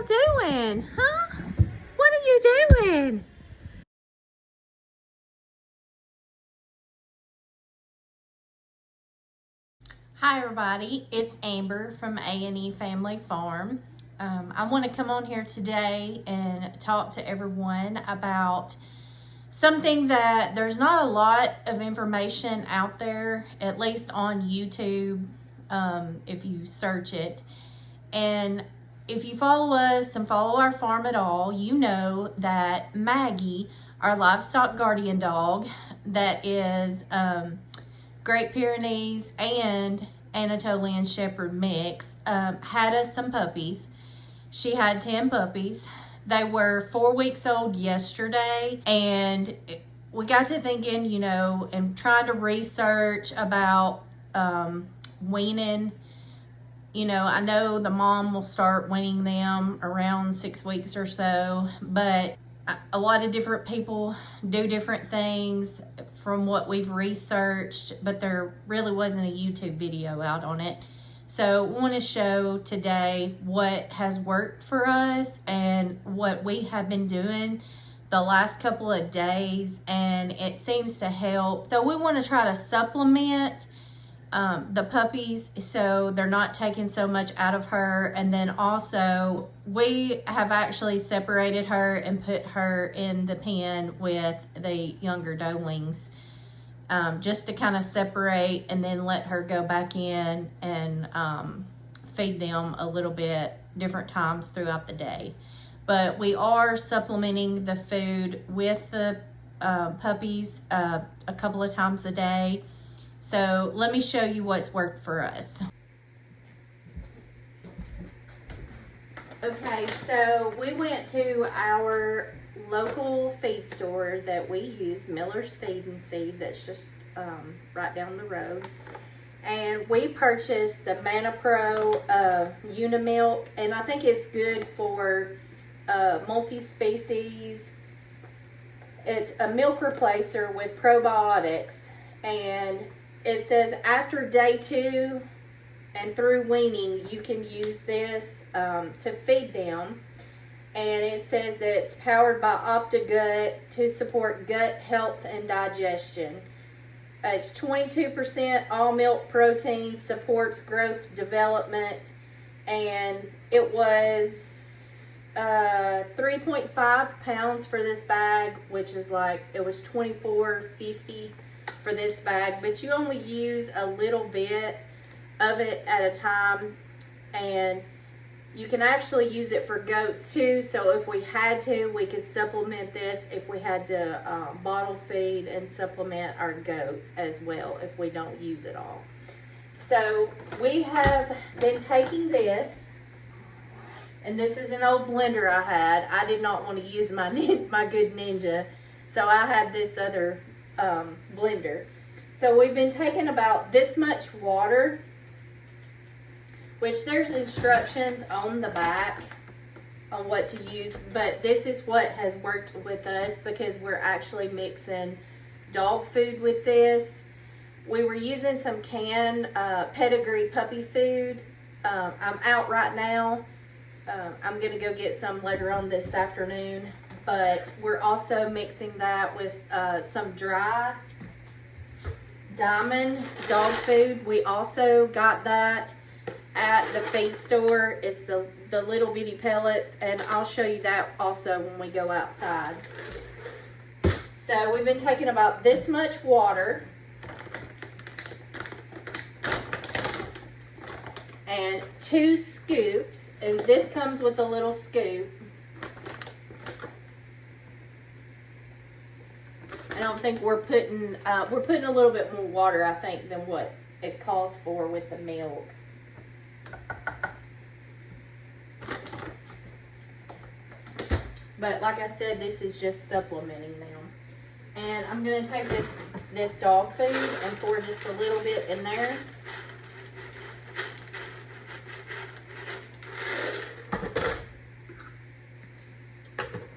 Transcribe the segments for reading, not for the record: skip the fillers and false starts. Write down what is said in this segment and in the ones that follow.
doing? Huh? What are you doing? Hi everybody, it's Amber from A&E Family Farm. I want to come on here today and talk to everyone about something that there's not a lot of information out there, at least on YouTube, if you search it. And if you follow us and follow our farm at all, you know that Maggie, our livestock guardian dog, that is Great Pyrenees and Anatolian Shepherd mix, had us some puppies. She had 10 puppies. They were 4 weeks old yesterday, and we got to thinking, you know, and trying to research about weaning. You know, I know the mom will start weaning them around 6 weeks or so, but a lot of different people do different things from what we've researched, but there really wasn't a YouTube video out on it. So we want to show today what has worked for us and what we have been doing the last couple of days, and it seems to help. So we want to try to supplement the puppies so they're not taking so much out of her. And then also we have actually separated her and put her in the pen with the younger doelings, just to kind of separate and then let her go back in and feed them a little bit different times throughout the day. But we are supplementing the food with the puppies a couple of times a day. So let me show you what's worked for us. Okay, so we went to our local feed store that we use, Miller's Feed and Seed, that's just right down the road. And we purchased the Mana Pro Unimilk, and I think it's good for multi-species. It's a milk replacer with probiotics, and it says after day 2 and through weaning, you can use this to feed them. And it says that it's powered by OptiGut to support gut health and digestion. It's 22% all milk protein, supports growth development, and it was 3.5 pounds for this bag, which is like, it was $24.50 for this bag, but you only use a little bit of it at a time, and you can actually use it for goats too. So if we had to, we could supplement this if we had to bottle feed and supplement our goats as well if we don't use it all. So we have been taking this, and this is an old blender I had. I did not want to use my good Ninja, so I had this other blender. So we've been taking about this much water, which there's instructions on the back on what to use, but this is what has worked with us because we're actually mixing dog food with this. We were using some canned pedigree puppy food. I'm out right now. I'm gonna go get some later on this afternoon, but we're also mixing that with some dry Diamond dog food. We also got that at the feed store. It's the little bitty pellets, and I'll show you that also when we go outside. So we've been taking about this much water and 2 scoops, and this comes with a little scoop. I don't think we're putting a little bit more water, I think, than what it calls for with the milk. But like I said, this is just supplementing them. And I'm going to take this dog food and pour just a little bit in there.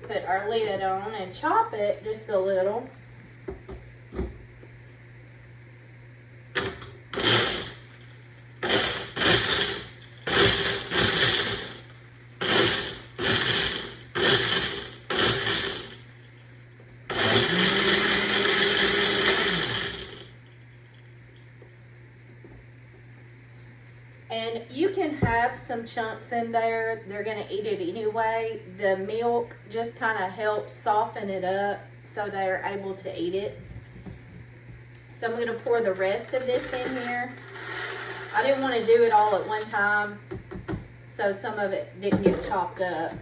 Put our lid on and chop it just a little. have some chunks in there, they're going to eat it anyway. The milk just kind of helps soften it up so they're able to eat it. So I'm going to pour the rest of this in here. I didn't want to do it all at one time, so some of it didn't get chopped up.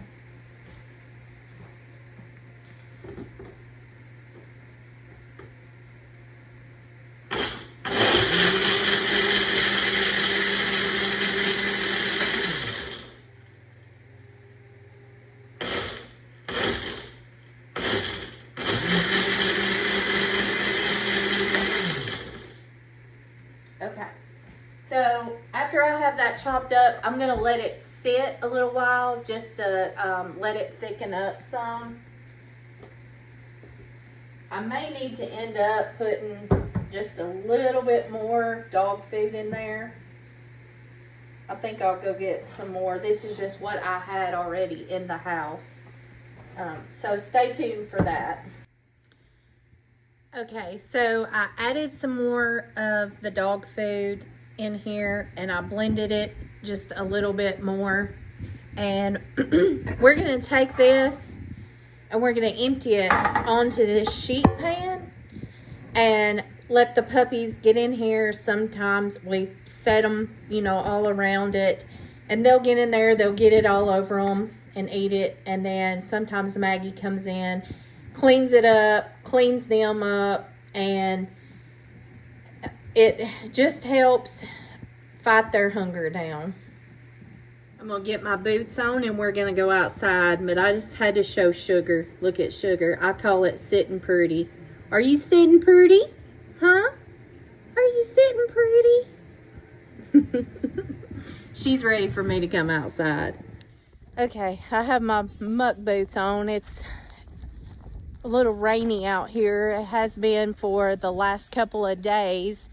Okay, so after I have that chopped up, I'm going to let it sit a little while just to let it thicken up some. I may need to end up putting just a little bit more dog food in there. I think I'll go get some more. This is just what I had already in the house. So stay tuned for that. Okay, so I added some more of the dog food in here and I blended it just a little bit more. And we're gonna take this and we're gonna empty it onto this sheet pan and let the puppies get in here. Sometimes we set them, you know, all around it and they'll get in there, they'll get it all over them and eat it. And then sometimes Maggie comes in, cleans it up, cleans them up, and it just helps fight their hunger down. I'm gonna get my boots on and we're gonna go outside, but I just had to show Sugar. Look at Sugar. I call it sitting pretty. Are you sitting pretty? Huh? Are you sitting pretty? She's ready for me to come outside. Okay, I have my muck boots on. It's a little rainy out here. It has been for the last couple of days.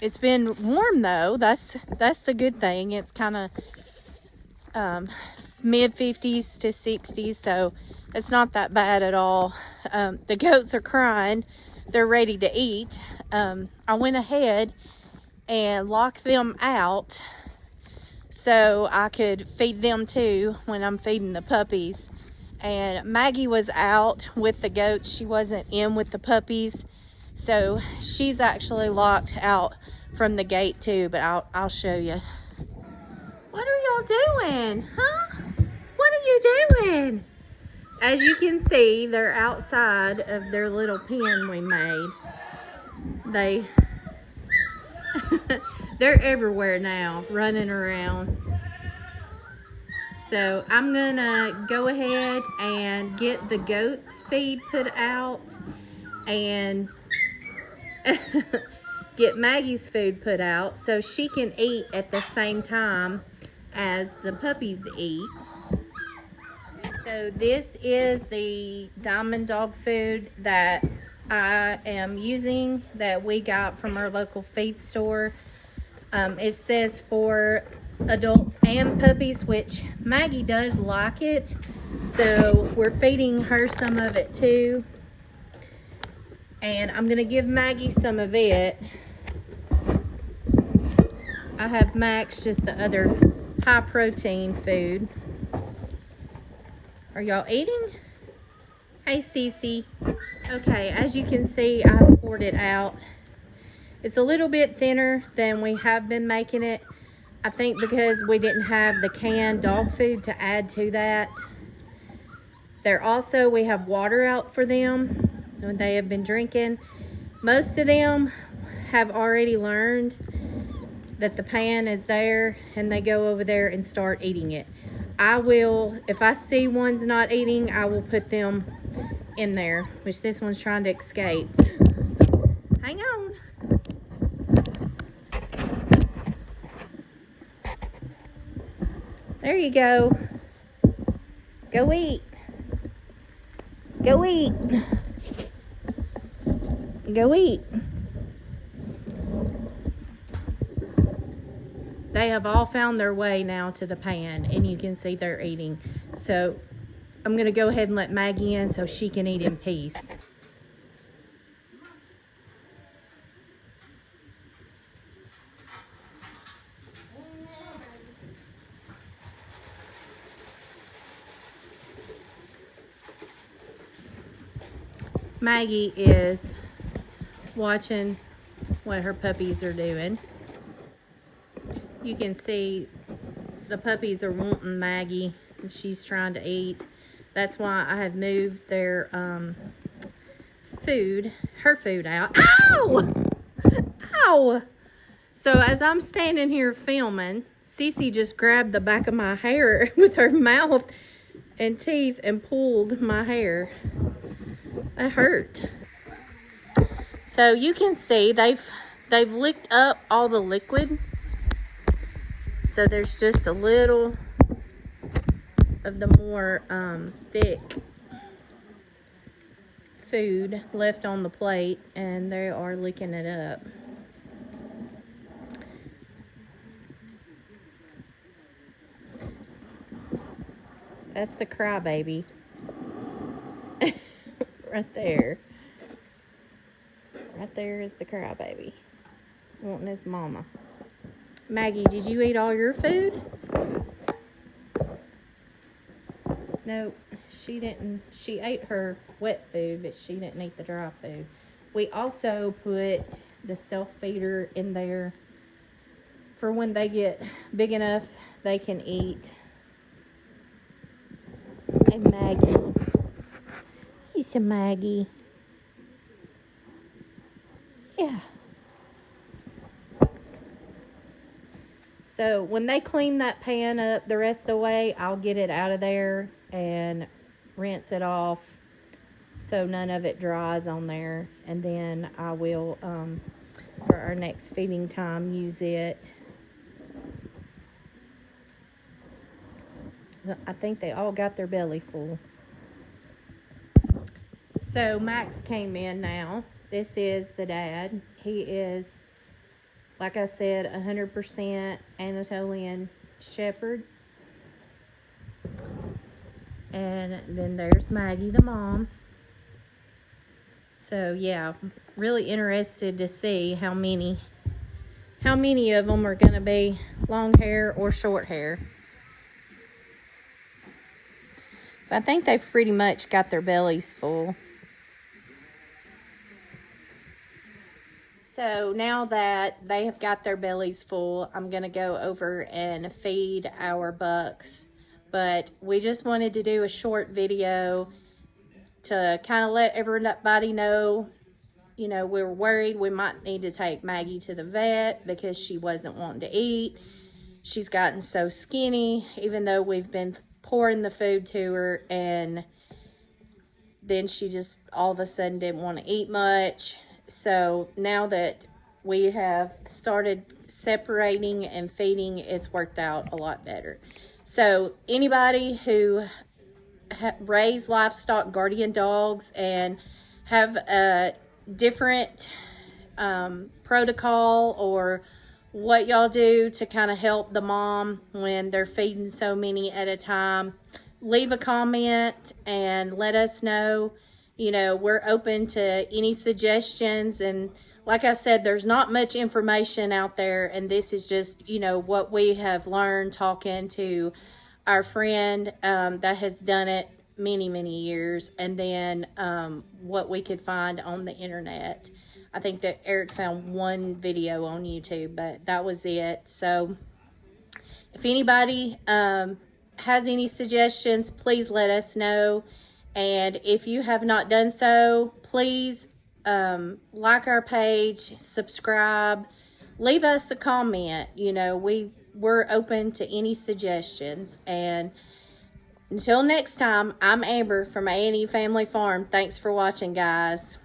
It's been warm though. That's the good thing. It's kind of mid 50s to 60s, so it's not that bad at all. The goats are crying. They're ready to eat. I went ahead and locked them out so I could feed them too when I'm feeding the puppies. And Maggie was out with the goats. She wasn't in with the puppies. So she's actually locked out from the gate too, but I'll show you. What are y'all doing? Huh? What are you doing? As you can see, they're outside of their little pen we made. They're everywhere now, running around. So I'm gonna go ahead and get the goats feed put out and get Maggie's food put out so she can eat at the same time as the puppies eat. So this is the diamond dog food that I am using that we got from our local feed store. It says for adults and puppies, which Maggie does like it, so we're feeding her some of it too. And I'm gonna give Maggie some of it. I have Max just the other high protein food. Are y'all eating? Hey Cece. Okay, as you can see, I've poured it out. It's a little bit thinner than we have been making it. I think because we didn't have the canned dog food to add to that. We have water out for them when they have been drinking. Most of them have already learned that the pan is there and they go over there and start eating it. I will, if I see one's not eating, I will put them in there, which this one's trying to escape. Hang on. There you go. Go eat. Go eat. Go eat. They have all found their way now to the pan, and you can see they're eating. So I'm going to go ahead and let Maggie in so she can eat in peace. Maggie is watching what her puppies are doing. You can see the puppies are wanting Maggie, and she's trying to eat. That's why I have moved their her food out. Ow! Ow! So as I'm standing here filming, Cece just grabbed the back of my hair with her mouth and teeth and pulled my hair. That hurt. So you can see they've licked up all the liquid. So there's just a little of the more thick food left on the plate, and they are licking it up. That's the crybaby. Right there. Right there is the crybaby. Wanting his mama. Maggie, did you eat all your food? No, she didn't. She ate her wet food, but she didn't eat the dry food. We also put the self-feeder in there for when they get big enough they can eat. Hey, Maggie. He's a Maggie. Yeah. So when they clean that pan up the rest of the way, I'll get it out of there and rinse it off so none of it dries on there. And then I will, for our next feeding time, use it. I think they all got their belly full. So Max came in now. This is the dad. He is, like I said, 100% Anatolian Shepherd. And then there's Maggie, the mom. So yeah, really interested to see how many of them are going to be long hair or short hair. So I think they've pretty much got their bellies full. So now that they have got their bellies full, I'm going to go over and feed our bucks. But we just wanted to do a short video to kind of let everybody know, you know, we were worried we might need to take Maggie to the vet because she wasn't wanting to eat. She's gotten so skinny, even though we've been pouring the food to her, and then she just all of a sudden didn't want to eat much. So now that we have started separating and feeding, it's worked out a lot better. So anybody who raise livestock guardian dogs and have a different protocol or what y'all do to kind of help the mom when they're feeding so many at a time, leave a comment and let us know. You know, we're open to any suggestions. And like I said, there's not much information out there. And this is just, you know, what we have learned talking to our friend that has done it many, many years. And then what we could find on the internet. I think that Eric found one video on YouTube, but that was it. So if anybody has any suggestions, please let us know. And if you have not done so, please like our page, subscribe, leave us a comment. You know, we're open to any suggestions. And until next time, I'm Amber from A&E Family Farm. Thanks for watching, guys.